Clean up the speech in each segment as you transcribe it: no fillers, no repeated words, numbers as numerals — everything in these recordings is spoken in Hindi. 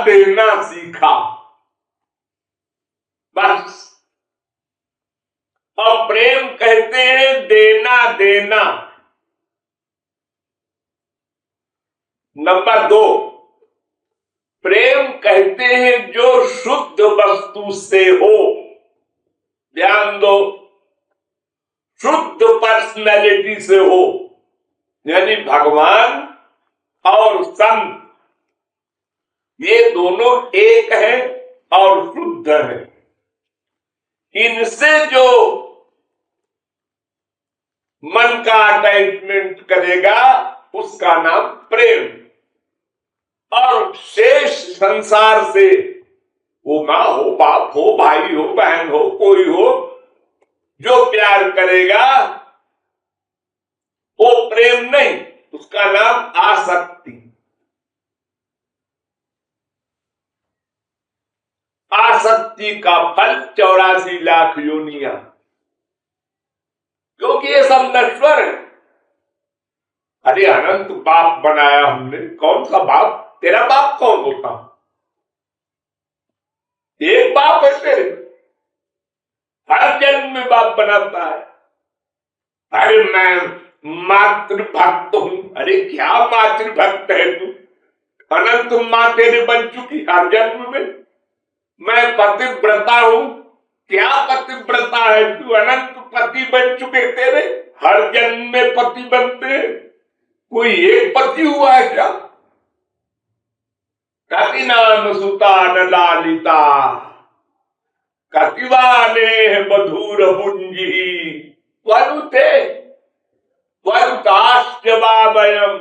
देना सीखा, बस। और प्रेम कहते हैं देना देना। नंबर 2, प्रेम कहते हैं जो शुद्ध वस्तु से हो। ध्यान दो, शुद्ध पर्सनैलिटी से हो, यानी भगवान और संत ये दोनों एक है और शुद्ध है। इनसे जो मन का अटैचमेंट करेगा उसका नाम प्रेम। और शेष संसार से, वो माँ हो, बाप हो, भाई हो, बहन हो, कोई हो, जो प्यार करेगा वो प्रेम नहीं, उसका नाम आसक्ति। आसक्ति का फल 84 लाख योनियां, क्योंकि ये सब नश्वर है। अरे अनंत बाप बनाया हमने, कौन सा बाप? तेरा बाप कौन होता? एक बाप है तेरे, हर जन्म में बाप बनाता है। अरे मैं मातृभक्त हूं। अरे क्या मातृभक्त है तू? अनंत मां तेरे बन चुकी हर जन्म में। मैं पतिव्रता हूं। क्या पतिव्रता है तू? अनंत पति बन चुके तेरे, हर जन्म में पति बनते हैं। कोई एक पति हुआ है क्या? कतिनाम सुता न लालिता, कतिवाने मधुर पुंजी, वरुते वरुताश्चवाभयम।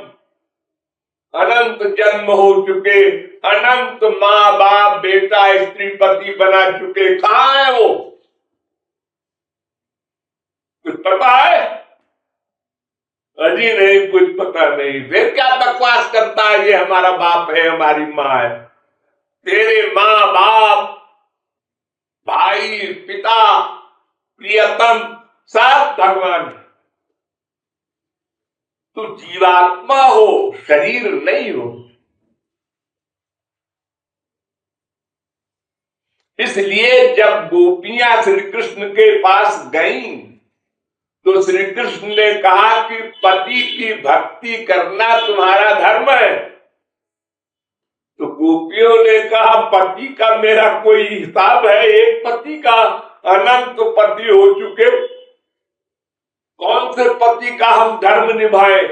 अनंत जन्म हो चुके, अनंत माँ बाप बेटा स्त्री पति बना चुके, कहां है वो? कुछ पता है? अजी नहीं, कुछ पता नहीं। फिर क्या बकवास करता है? ये हमारा बाप है, हमारी माँ है। तेरे माँ बाप, भाई, पिता, प्रियतम सब भगवान है। तू जीवात्मा हो, शरीर नहीं हो। इसलिए जब गोपियां श्री कृष्ण के पास गईं तो श्री कृष्ण ने कहा कि पति की भक्ति करना तुम्हारा धर्म है। तो गोपियों ने कहा पति का मेरा कोई हिसाब है? एक पति का, अनंत पति हो चुके, कौन से पति का हम धर्म निभाएं?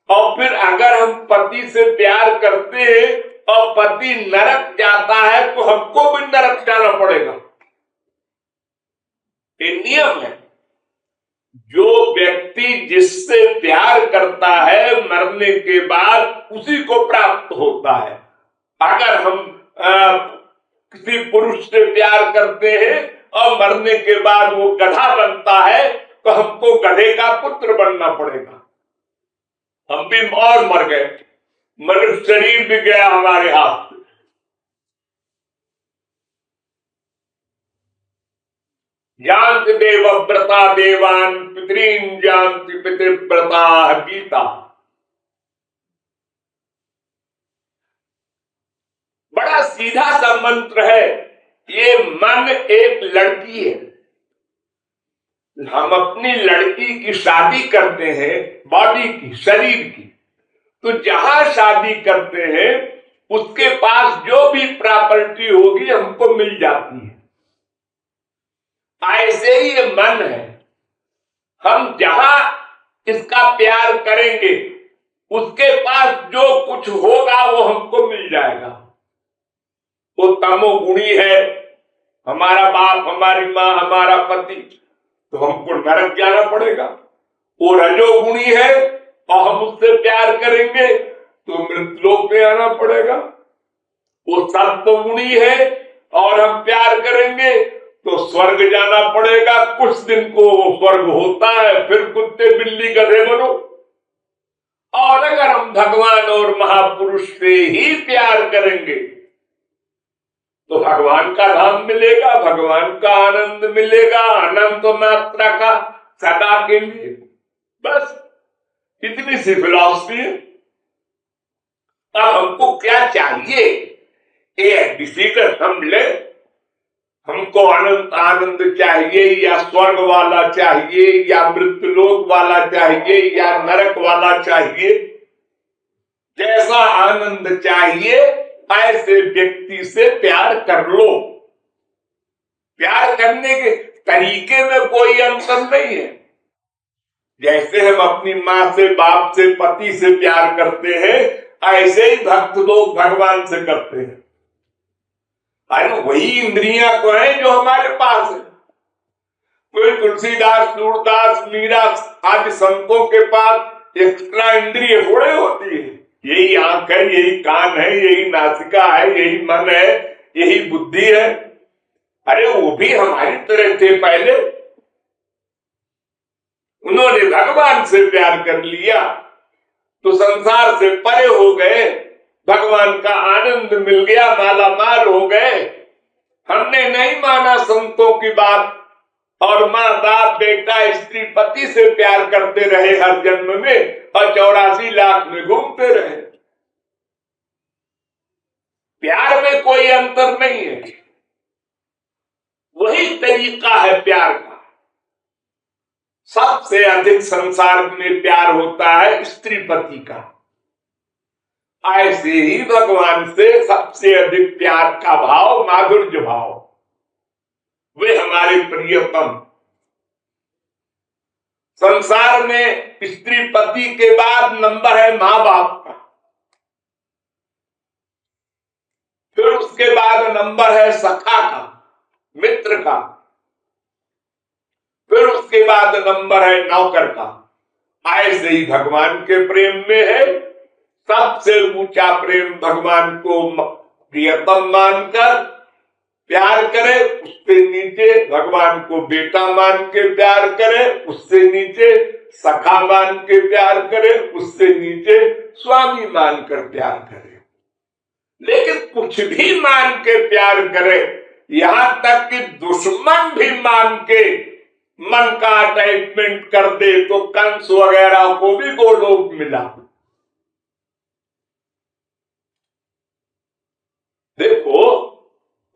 और फिर अगर हम पति से प्यार करते हैं और पति नरक जाता है तो हमको भी नरक जाना पड़ेगा। ये नियम है। जो व्यक्ति जिससे प्यार करता है मरने के बाद उसी को प्राप्त होता है। अगर हम किसी पुरुष से प्यार करते हैं और मरने के बाद वो गधा बनता है तो हमको गधे का पुत्र बनना पड़ेगा। हम भी और मर गए, मनुष्य शरीर भी गया हमारे हाथ से। जानति देवव्रता देवान, पितरीन जानति पितृव्रता, गीता। बड़ा सीधा सा मंत्र है। ये मन एक लड़की है, हम अपनी लड़की की शादी करते हैं, बॉडी की, शरीर की, तो जहां शादी करते हैं उसके पास जो भी प्रॉपर्टी होगी हमको मिल जाती है। ऐसे ही ये मन है, हम जहां इसका प्यार करेंगे उसके पास जो कुछ होगा वो हमको मिल जाएगा। वो तमोगुणी है, हमारा बाप, हमारी माँ, हमारा पति, तो हमको नरक जाना पड़ेगा। वो रजोगुणी है और हम उससे प्यार करेंगे तो मृत्युलोक में आना पड़ेगा। वो सत्वगुणी है और हम प्यार करेंगे तो स्वर्ग जाना पड़ेगा। कुछ दिन को वो स्वर्ग होता है, फिर कुत्ते बिल्ली गधे बनो। और अगर हम भगवान और महापुरुष से ही प्यार करेंगे तो भगवान का धाम मिलेगा, भगवान का आनंद मिलेगा, अनंत मात्रा का, सदा के लिए। बस इतनी सी फिलॉसफी है। अब हमको क्या चाहिए ये डिसीजन हम ले, हमको अनंत आनंद चाहिए या स्वर्ग वाला चाहिए या मृत्युलोक वाला चाहिए या नरक वाला चाहिए, जैसा आनंद चाहिए ऐसे व्यक्ति से प्यार कर लो। प्यार करने के तरीके में कोई अंतर नहीं है। जैसे हम अपनी माँ से, बाप से, पति से प्यार करते हैं, ऐसे ही भक्त लोग भगवान से करते हैं। अरे वही इंद्रियां को है जो हमारे पास है। कोई तुलसीदास, सूरदास, मीरा आदि संतों के पास एक्स्ट्रा इंद्रिय थोड़े होती है। यही आंख है, यही कान है, यही नासिका है, यही मन है, यही बुद्धि है। अरे वो भी हमारी तरह थे पहले। उन्होंने भगवान से प्यार कर लिया तो संसार से परे हो गए, भगवान का आनंद मिल गया, माला माल हो गए। हमने नहीं माना संतों की बात और माँ बाप, बेटा, स्त्री, पति से प्यार करते रहे हर जन्म में और 84 लाख में घूमते रहे। प्यार में कोई अंतर नहीं है, वही तरीका है प्यार का। सबसे अधिक संसार में प्यार होता है स्त्री पति का। ऐसे ही भगवान से सबसे अधिक प्यार का भाव माधुर्य भाव, वे हमारे प्रियतम। संसार में स्त्री पति के बाद नंबर है माँ बाप का, फिर उसके बाद नंबर है सखा का, मित्र का, फिर उसके बाद नंबर है नौकर का। ऐसे ही भगवान के प्रेम में है सबसे ऊंचा प्रेम भगवान को प्रियतम मानकर प्यार करे, उससे नीचे भगवान को बेटा मान के प्यार करे, उससे नीचे सखा मान के प्यार करे, उससे नीचे स्वामी मानकर प्यार करे। लेकिन कुछ भी मान के प्यार करे, यहां तक कि दुश्मन भी मान के मन का अटैचमेंट कर दे, तो कंस वगैरह को भी गोलोक मिला। देखो,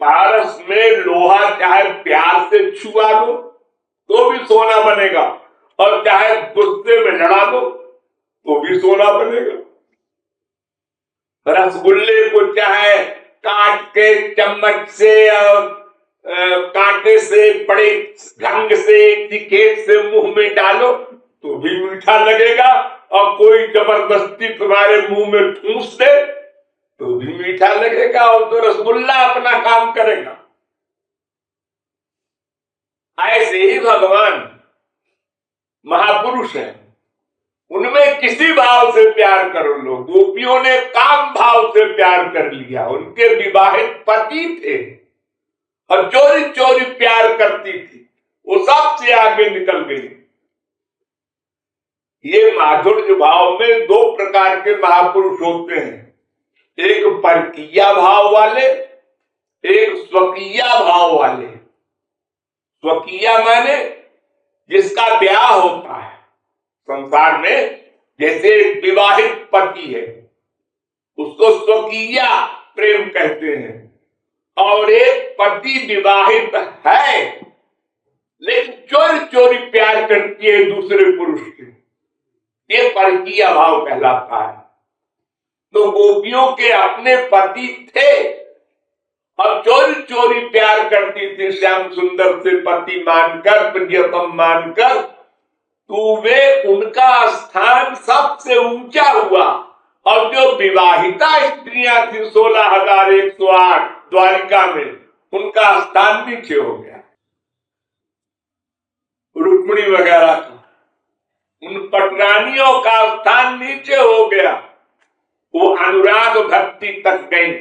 पारस में लोहा चाहे प्यार से छुआ दो तो भी सोना बनेगा, और चाहे गुस्से में लड़ा दो तो भी सोना बनेगा। रसगुल्ले को चाहे काट के चम्मच से और कांटे से, बड़े ढंग से, तीखे से मुंह में डालो तो भी मीठा लगेगा, और कोई जबरदस्ती तुम्हारे मुंह में ठूस दे तो भी मीठा लगेगा, और तो रसगुल्ला अपना काम करेगा। ऐसे ही भगवान महापुरुष है, उनमें किसी भाव से प्यार करो लो। गोपियों ने काम भाव से प्यार कर लिया, उनके विवाहित पति थे और चोरी चोरी प्यार करती थी, वो सबसे आगे निकल गई। ये माधुर्य भाव में दो प्रकार के महापुरुष होते हैं, एक परकीया भाव वाले, एक स्वकीया भाव वाले। स्वकीया माने जिसका ब्याह होता है संसार में, जैसे विवाहित पति है उसको स्वकीया प्रेम कहते हैं, और एक पति विवाहित है लेकिन चोरी चोरी प्यार करती है दूसरे पुरुष से, ये परकीया भाव कहलाता है। तो गोपियों के अपने पति थे और चोरी चोरी प्यार करती थी श्याम सुंदर से पति मानकर, प्रियतम मानकर, तो वे उनका स्थान सबसे ऊंचा हुआ, और जो विवाहिता स्त्रियां थी 16,108 द्वारिका में, उनका स्थान नीचे हो गया। रुक्मिणी वगैरह का, उन पटरानियों का स्थान नीचे हो गया, वो अनुराग भक्ति तक गई।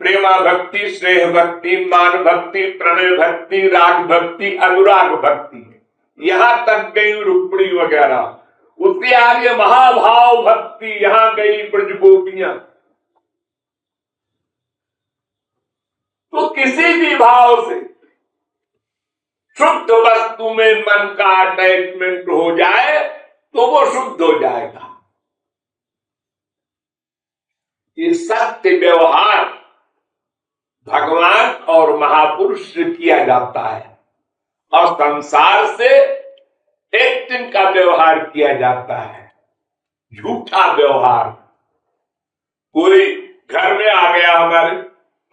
प्रेमा भक्ति, स्नेह भक्ति, मान भक्ति, प्रणय भक्ति, राग भक्ति, अनुराग भक्ति, यहां तक गई रुक्मिणी वगैरह। उसके आगे महाभाव भक्ति, यहां गई ब्रज गोपियां। तो किसी भी भाव से शुद्ध वस्तु में मन का अटैचमेंट हो जाए तो वो शुद्ध हो जाएगा। ये सत्य व्यवहार महापुरुष से किया जाता है और संसार से एक दिन का व्यवहार किया जाता है, झूठा व्यवहार। कोई घर में आ गया हमारे,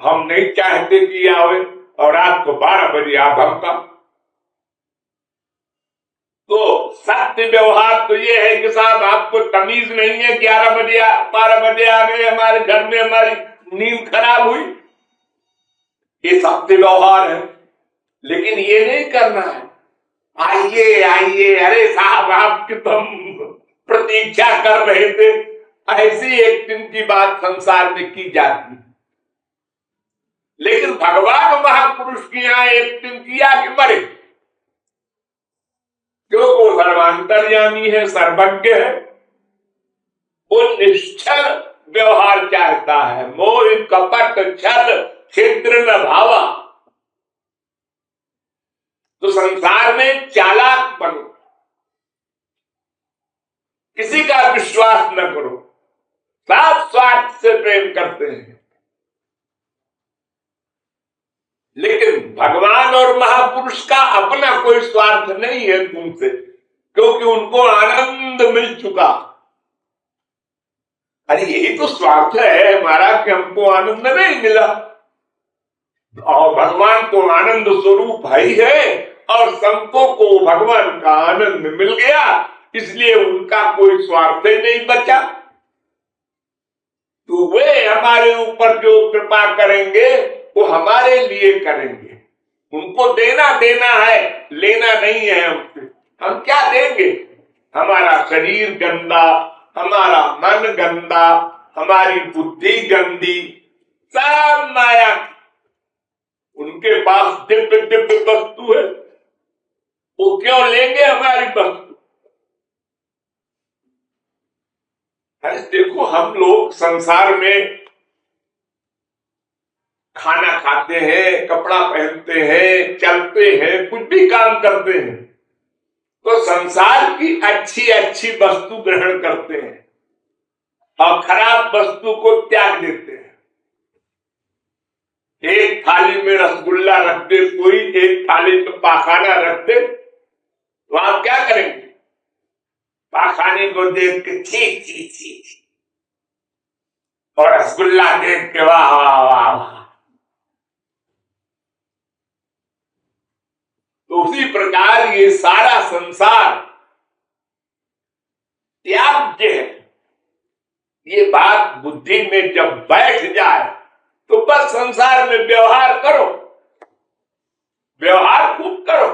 हम नहीं चाहते कि आवे और रात को 12 बजे आ धमका, तो सत्य व्यवहार तो ये है कि साहब आपको तमीज नहीं है, 11 बजे 12 बजे आ गए हमारे घर में, हमारी नींद खराब हुई, ये सत्य व्यवहार है। लेकिन ये नहीं करना है, आइए आइए, अरे साहब आपकी तो हम प्रतीक्षा कर रहे थे, ऐसी एक दिन की बात संसार में की जाती। लेकिन भगवान महापुरुष की यहां एक दिन किया कि मरे, क्योंकि वो सर्वांतर्यामी है, सर्वज्ञ है, वो निश्चल व्यवहार चाहता है। मोह कपट छल छिद्र न भावा, तो संसार में चालाक बनो, किसी का विश्वास न करो, सब स्वार्थ से प्रेम करते हैं। लेकिन भगवान और महापुरुष का अपना कोई स्वार्थ नहीं है तुमसे, क्योंकि उनको आनंद मिल चुका। अरे यही तो स्वार्थ है हमारा कि हमको आनंद नहीं मिला, और भगवान को आनंद स्वरूप ही है और संतों को भगवान का आनंद मिल गया, इसलिए उनका कोई स्वार्थ ही नहीं बचा। तो वे हमारे ऊपर जो कृपा करेंगे वो हमारे लिए करेंगे, उनको देना देना है, लेना नहीं है हमसे। हम क्या देंगे? हमारा शरीर गंदा, हमारा मन गंदा, हमारी बुद्धि गंदी, सब माया। उनके पास दिव्य दिव्य वस्तु है, वो क्यों लेंगे हमारी वस्तु? अरे देखो, हम लोग संसार में खाना खाते हैं, कपड़ा पहनते हैं, चलते हैं, कुछ भी काम करते हैं, तो संसार की अच्छी अच्छी वस्तु ग्रहण करते हैं और खराब वस्तु को त्याग देते हैं। एक थाली में रसगुल्ला रख दे कोई, एक थाली में पाखाना रख दे, तो आप क्या करेंगे? पाखाने को देख के छी छी छी, और रसगुल्ला देख के वाह वाह वाह वाह। तो उसी प्रकार ये सारा संसार त्याज्य है। ये बात बुद्धि में जब बैठ जाए तो बस संसार में व्यवहार करो, व्यवहार खूब करो।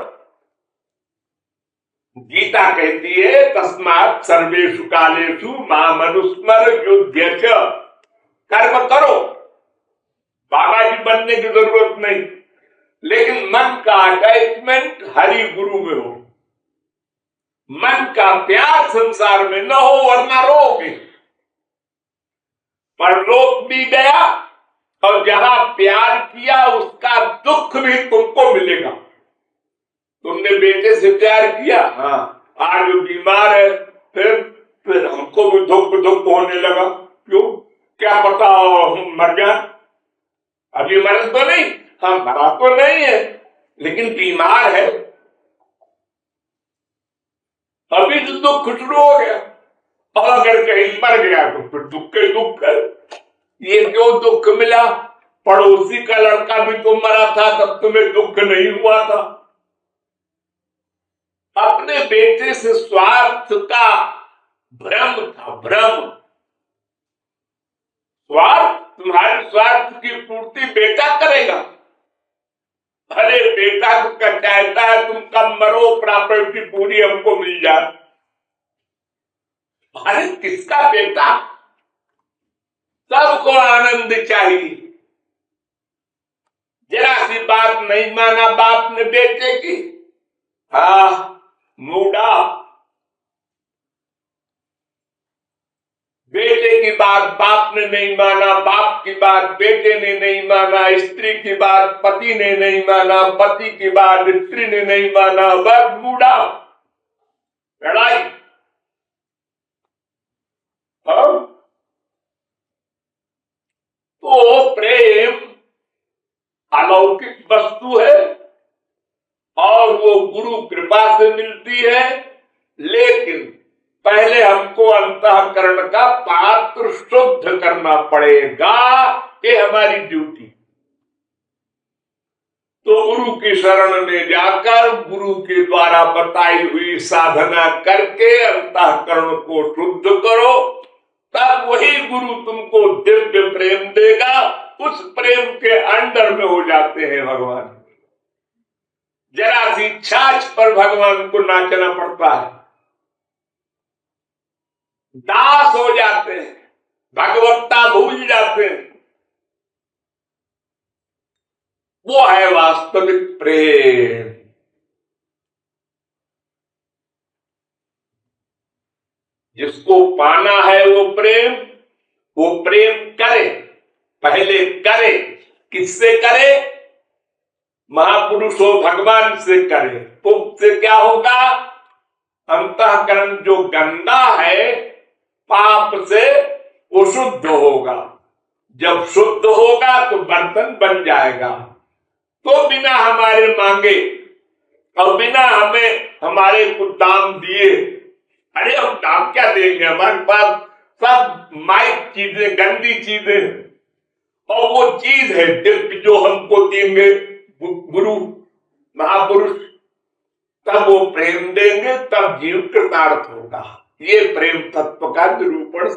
गीता कहती है तस्मात् सर्वेषु कालेषु माम अनुस्मर युध्यच, कर्म करो, बाबा जी बनने की जरूरत नहीं, लेकिन मन का अटैचमेंट हरि गुरु में हो, मन का प्यार संसार में न हो, वरना रोगे। परलोक भी गया और जहां प्यार किया उसका दुख भी तुमको मिलेगा। तुमने बेटे से प्यार किया, हाँ, आज वो बीमार है, फिर हमको भी दुख दुख होने लगा। क्यों? क्या पता मर गया, अभी मर तो नहीं, हाँ मरा तो नहीं है, लेकिन बीमार है, अभी तो दुख शुरू हो गया। और अगर कहीं मर गया तो फिर दुख के दुख है। ये क्यों दुख मिला? पड़ोसी का लड़का भी तो मरा था, तब तुम्हें दुख नहीं हुआ था। अपने बेटे से स्वार्थ का भ्रम था, भ्रम। स्वार्थ, तुम्हारे स्वार्थ की पूर्ति बेटा करेगा। अरे बेटा तो चाहता है तुम कब मरो, प्रॉपर्टी पूरी हमको मिल जाए। अरे किसका बेटा? सबको आनंद चाहिए। जरा सी बात नहीं माना बाप ने बेटे की, हाँ मूडा। बेटे की बात बाप ने नहीं माना, बाप की बात बेटे ने नहीं माना, स्त्री की बात पति ने नहीं माना, पति की बात स्त्री ने नहीं माना, बस मूडा, लड़ाई। तो प्रेम अलौकिक वस्तु है और वो गुरु कृपा से मिलती है, लेकिन पहले हमको अंतःकरण का पात्र शुद्ध करना पड़ेगा। ये हमारी ड्यूटी। तो गुरु की शरण में जाकर गुरु के द्वारा बताई हुई साधना करके अंतःकरण को शुद्ध करो, तब वही गुरु तुमको दिव्य प्रेम देगा। उस प्रेम के अंडर में हो जाते हैं भगवान। जरा सी छाछ पर भगवान को नाचना पड़ता है, दास हो जाते हैं, भगवत्ता भूल जाते हैं। वो है वास्तविक प्रेम। जिसको पाना है वो प्रेम करे, पहले करे। किससे करे? महापुरुष हो भगवान से करे। तो उससे क्या होगा? अंतःकरण जो गंदा है पाप से, वो शुद्ध होगा। जब शुद्ध होगा तो बर्तन बन जाएगा। तो बिना हमारे मांगे और बिना हमारे को दाम दिए, अरे हम दाम क्या देंगे, हमारे पास सब माइक चीजें, गंदी चीजें, और वो चीज है दिव्य जो हमको देंगे गुरु महापुरुष, तब वो प्रेम देंगे, तब जीव कृतार्थ होगा। ये प्रेम तत्व का निरूपण